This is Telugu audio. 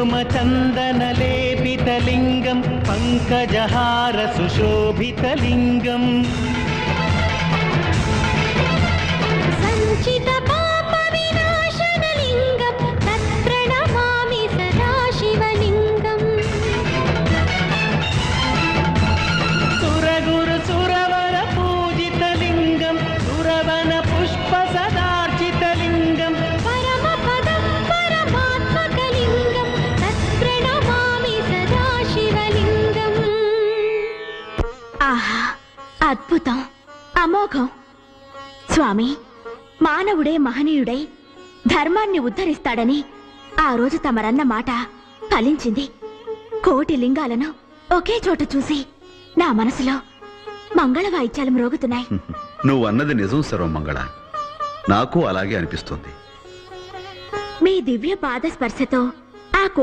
कुङ्कुमचन्दनलेपितलिङ्गं पङ्कजहार सुशोभितलिङ्गम् सञ्चितपापविनाशनलिङ्गं तत्प्रणमामि सदा शिवलिङ्गम् सुरगुरु सुरवर पूजितलिङ्गं सुरवन पुष्पसदार्चितलिङ्गं परमपदं परमात्मकलिङ्गं तत्प्रणमामि सदा शिवलिङ्गम् ఆహా అద్భుతం అమోఘం స్వామి మానవుడే మహనీయుడై ధర్మాన్ని ఉద్ధరిస్తాడని ఆ రోజు తమరన్న మాట ఫలించింది. కోటి లింగాలను ఒకే చోట చూసి నా మనసులో మంగళ వాయిద్యాలు మ్రోగుతున్నాయి. నువ్వు అన్నది నిజం సర్వమంగళ, నాకు అలాగే అనిపిస్తుంది. మీ దివ్య పాద స్పర్శతో ఆ